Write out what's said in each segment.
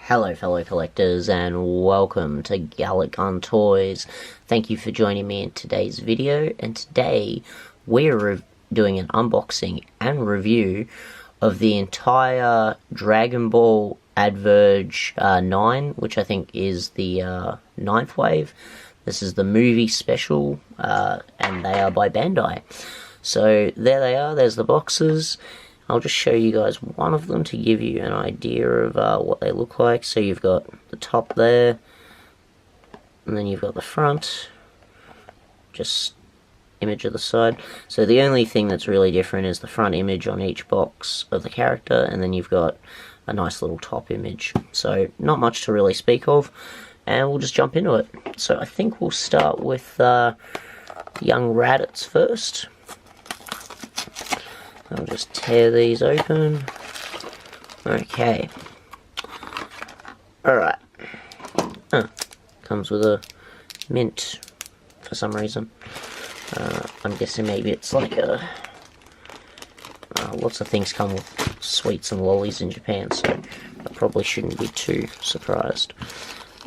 Hello fellow collectors and welcome to Gallic on Toys. Thank you for joining me in today's video, and today we're doing an unboxing and review of the entire Dragon Ball Adverge 9, which I think is the 9th wave. This is the movie special, and they are by Bandai. So there they are, there's the boxes. I'll just show you guys one of them to give you an idea of what they look like. So you've got the top there, and then you've got the front, just image of the side. So the only thing that's really different is the front image on each box of the character, and then you've got a nice little top image. So not much to really speak of, and we'll just jump into it. So I think we'll start with young Raditz first. I'll just tear these open. Okay. Alright. Comes with a mint for some reason. I'm guessing maybe it's like a... lots of things come with sweets and lollies in Japan, so I probably shouldn't be too surprised.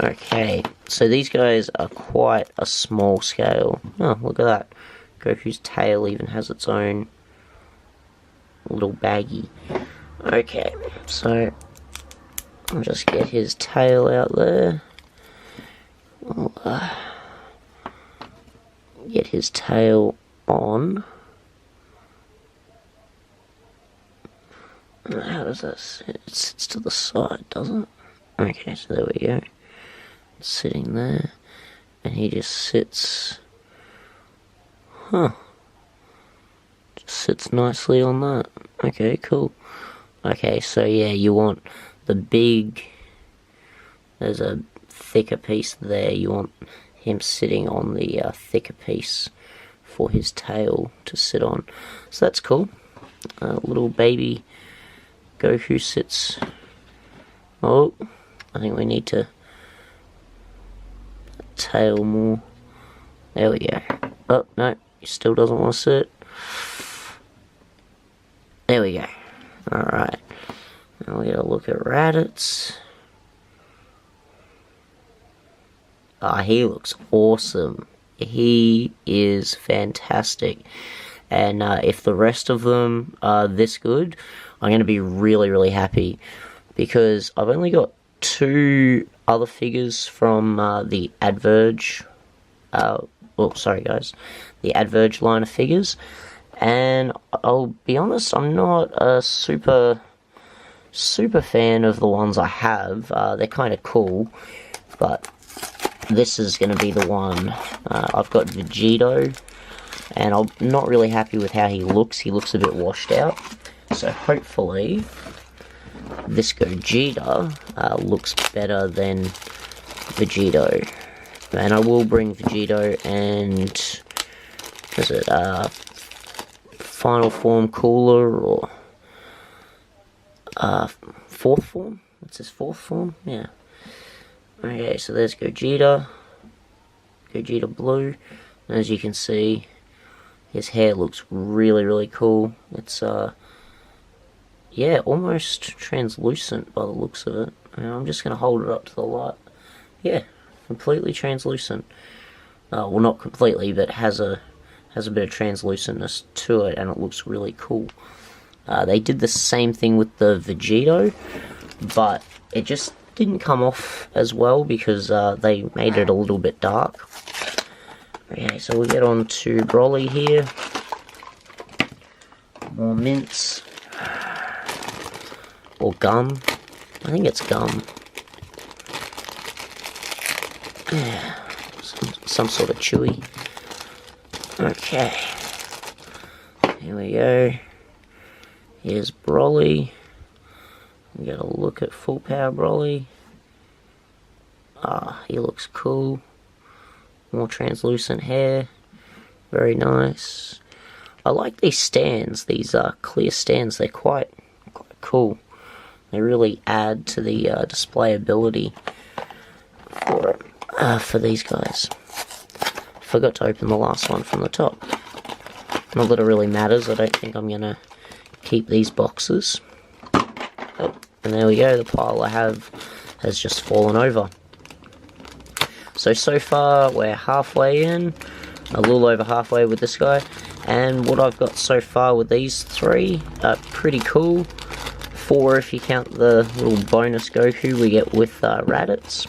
Okay, so these guys are quite a small scale. Oh, look at that. Goku's tail even has its own little baggie. Okay, so I'll just get his tail out there. I'll, get his tail on. How does that sit? It sits to the side, doesn't it? Okay, so there we go. It's sitting there, and he just sits. Huh. Sits nicely on that. Okay, cool. Okay, so yeah, you want the big... There's a thicker piece there. You want him sitting on the thicker piece for his tail to sit on. So that's cool. Little baby Goku sits... Oh, I think we need to... tail more. There we go. Oh, no, he still doesn't want to sit. There we go. Alright. Now we gotta look at Raditz. He looks awesome. He is fantastic. And if the rest of them are this good, I'm gonna be really, really happy. Because I've only got 2 other figures from the Adverge. Oh, sorry guys. The Adverge line of figures. And I'll be honest, I'm not a super fan of the ones I have. They're kind of cool, but this is going to be the one. I've got Vegito, and I'm not really happy with how he looks. He looks a bit washed out. So hopefully this Gogeta looks better than Vegito. And I will bring Vegito and... is it, Final Form Cooler, or Fourth Form? What's his 4th form? Yeah. Okay, so there's Gogeta. Gogeta Blue. And as you can see, his hair looks really, really cool. It's, yeah, almost translucent by the looks of it. And I'm just going to hold it up to the light. Yeah, completely translucent. Well, not completely, but has a bit of translucentness to it, and it looks really cool. They did the same thing with the Vegito, but it just didn't come off as well because they made it a little bit dark. Okay, so we'll get on to Broly here. More mints. Or gum. I think it's gum. Yeah, some sort of chewy. Okay, here we go. Here's Broly. We got a look at full power Broly. He looks cool. More translucent hair. Very nice. I like these stands, these clear stands. They're quite cool. They really add to the display ability for these guys. Forgot to open the last one from the top. Not that it really matters. I don't think I'm going to keep these boxes. Oh, and there we go, the pile I have has just fallen over. So far we're halfway in, a little over halfway with this guy, and what I've got so far with these three are pretty cool. 4 if you count the little bonus Goku we get with Raditz.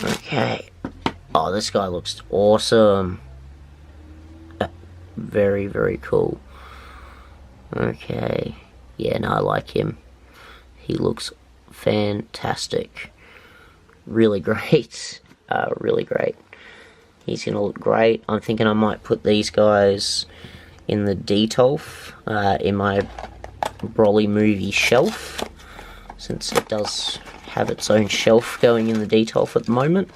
Okay. Oh, this guy looks awesome. Very, very cool. Okay. Yeah, no, I like him. He looks fantastic. Really great. Really great. He's going to look great. I'm thinking I might put these guys in the Detolf, in my Broly movie shelf, since it does have its own shelf going in the Detolf at the moment.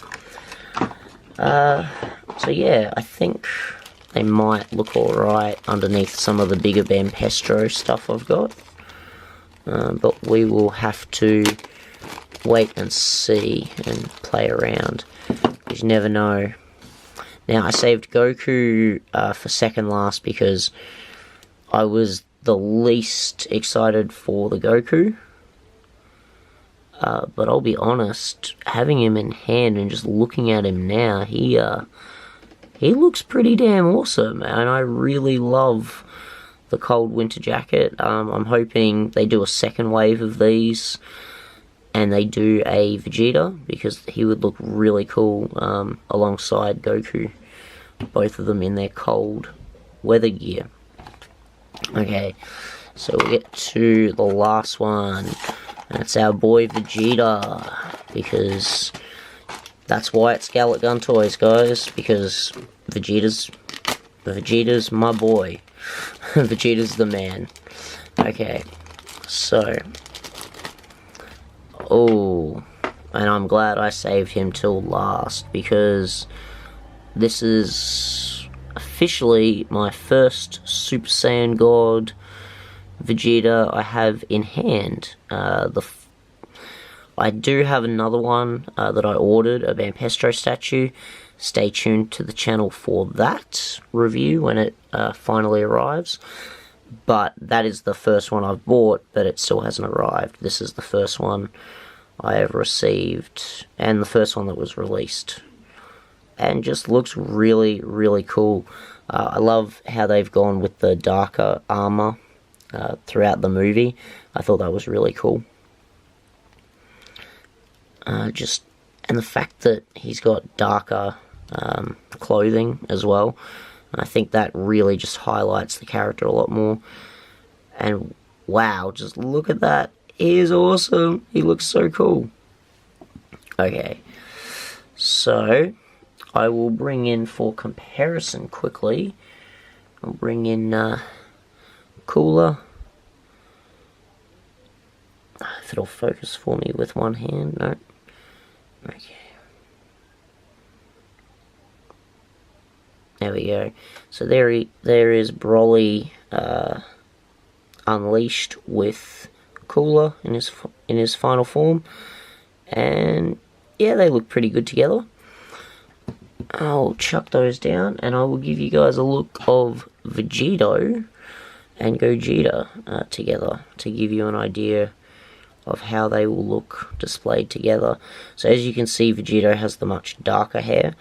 So yeah, I think they might look alright underneath some of the bigger Bampestro stuff I've got. But we will have to wait and see and play around, because you never know. Now, I saved Goku for second last because I was the least excited for the Goku. But I'll be honest, having him in hand and just looking at him now, he looks pretty damn awesome, and I really love the cold winter jacket. I'm hoping they do a second wave of these, and they do a Vegeta, because he would look really cool alongside Goku, both of them in their cold weather gear. Okay, so we get to the last one, and it's our boy Vegeta, because that's why it's Gallic Gun Toys, guys, because Vegeta's my boy. Vegeta's the man. Okay, so, oh, and I'm glad I saved him till last, because this is officially my first Super Saiyan God Vegeta I have in hand. I do have another one that I ordered, a Vampestro statue. Stay tuned to the channel for that review when it finally arrives. But that is the first one I've bought, but it still hasn't arrived. This is the first one I have received, and the first one that was released. And just looks really, really cool. I love how they've gone with the darker armor throughout the movie. I thought that was really cool. And the fact that he's got darker clothing as well, I think that really just highlights the character a lot more. And wow, just look at that. He is awesome. He looks so cool. Okay, so I will bring in, for comparison quickly, I'll bring in Cooler. If it'll focus for me with one hand, no. Okay. There we go. So there is Broly unleashed with Cooler in his final form, and yeah, they look pretty good together. I'll chuck those down, and I will give you guys a look of Vegito and Gogeta together, to give you an idea of how they will look displayed together. So as you can see, Vegito has the much darker hair.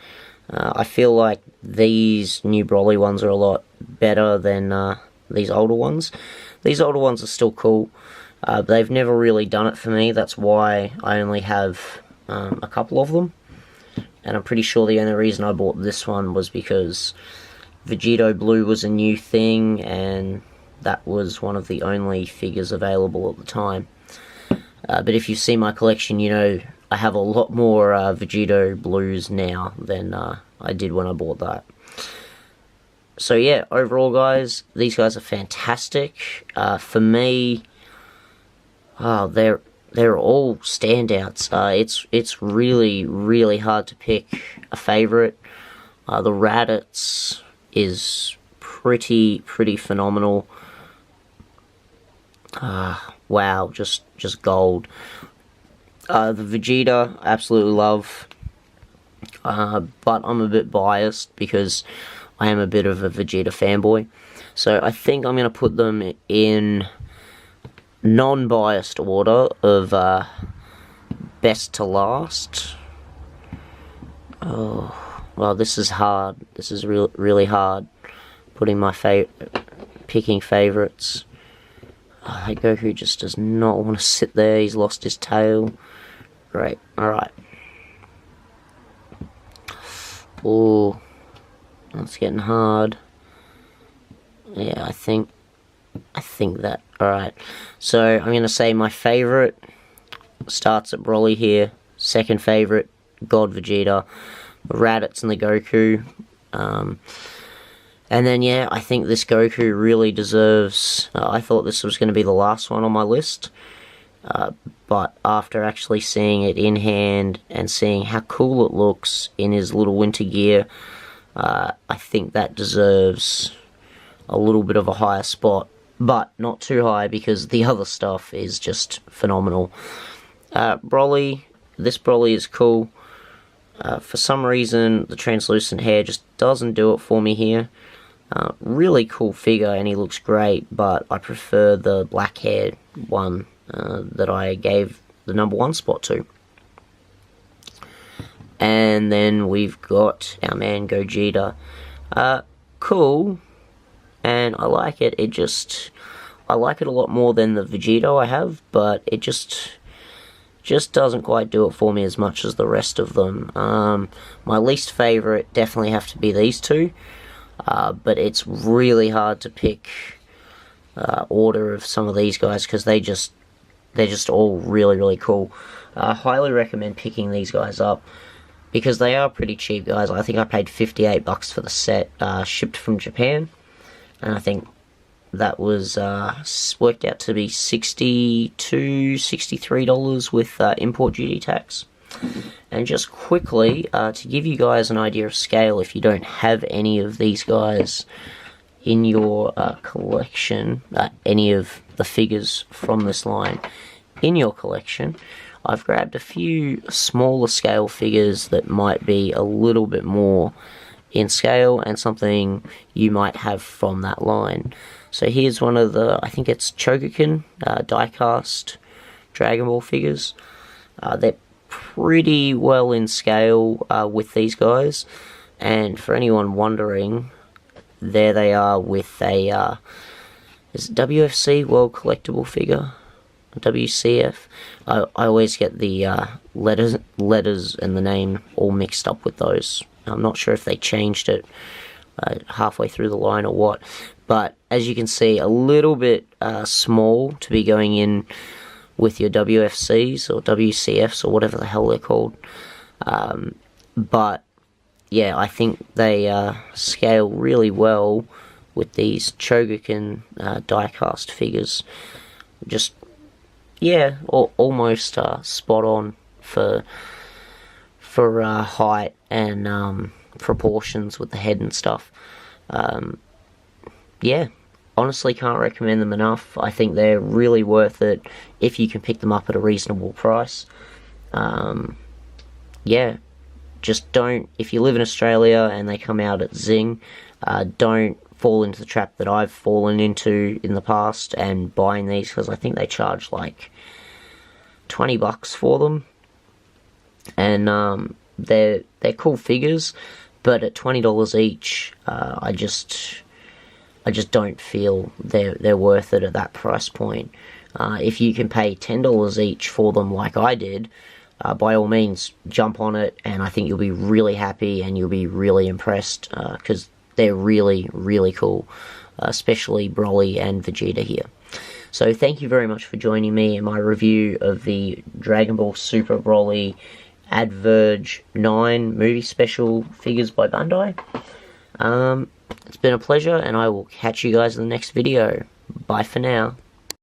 I feel like these new Broly ones are a lot better than these older ones. These older ones are still cool, but they've never really done it for me. That's why I only have a couple of them. And I'm pretty sure the only reason I bought this one was because Vegito Blue was a new thing, and that was one of the only figures available at the time. But if you see my collection, you know I have a lot more Vegito Blues now than I did when I bought that. So yeah, overall guys, these guys are fantastic. For me, they're all standouts. It's really, really hard to pick a favorite. The Raditz is pretty phenomenal. Wow, just gold. The Vegeta, absolutely love. But I'm a bit biased because I am a bit of a Vegeta fanboy. So I think I'm going to put them in non-biased order of best to last. Oh, well, this is hard. This is really hard. Putting my picking favorites. Oh, Goku just does not want to sit there. He's lost his tail. Great. All right. Oh, that's getting hard. Yeah, I think that. All right. So I'm gonna say my favorite starts at Broly here. Second favorite, God Vegeta. Raditz and the Goku. And then, yeah, I think this Goku really deserves... I thought this was going to be the last one on my list. But after actually seeing it in hand and seeing how cool it looks in his little winter gear, I think that deserves a little bit of a higher spot. But not too high because the other stuff is just phenomenal. Broly, this Broly is cool. For some reason, the translucent hair just doesn't do it for me here. Really cool figure and he looks great, but I prefer the black haired one that I gave the #1 spot to. And then we've got our man Gogeta. Cool, and I like it. I like it a lot more than the Vegito I have, but it just doesn't quite do it for me as much as the rest of them. My least favorite definitely have to be these two. But it's really hard to pick order of some of these guys because they're just all really cool. I highly recommend picking these guys up because they are pretty cheap, guys. I think I paid $58 for the set, shipped from Japan, and I think that was worked out to be $62, $63 with import duty tax. And just quickly, to give you guys an idea of scale, if you don't have any of these guys in your collection, any of the figures from this line in your collection, I've grabbed a few smaller scale figures that might be a little bit more in scale and something you might have from that line. So here's one of the, I think it's Chogokin die-cast Dragon Ball figures. They're pretty well in scale with these guys, and for anyone wondering, there they are with a is it WFC World Collectible Figure, WCF. I always get the letters and the name all mixed up with those. I'm not sure if they changed it halfway through the line or what, but as you can see, a little bit small to be going in with your WFCs or WCFs or whatever the hell they're called. But yeah, I think they scale really well with these Chogokin die-cast figures. Just, yeah, almost spot on for height and proportions with the head and stuff. Yeah. Honestly, can't recommend them enough. I think they're really worth it if you can pick them up at a reasonable price. Yeah, just don't, if you live in Australia and they come out at Zing, don't fall into the trap that I've fallen into in the past and buying these, because I think they charge like $20 for them. And they're cool figures, but at $20 each, I just don't feel they're worth it at that price point. If you can pay $10 each for them like I did, by all means, jump on it, and I think you'll be really happy and you'll be really impressed, because they're really cool, especially Broly and Vegeta here. So thank you very much for joining me in my review of the Dragon Ball Super Broly Adverge 9 movie special figures by Bandai. It's been a pleasure, and I will catch you guys in the next video. Bye for now.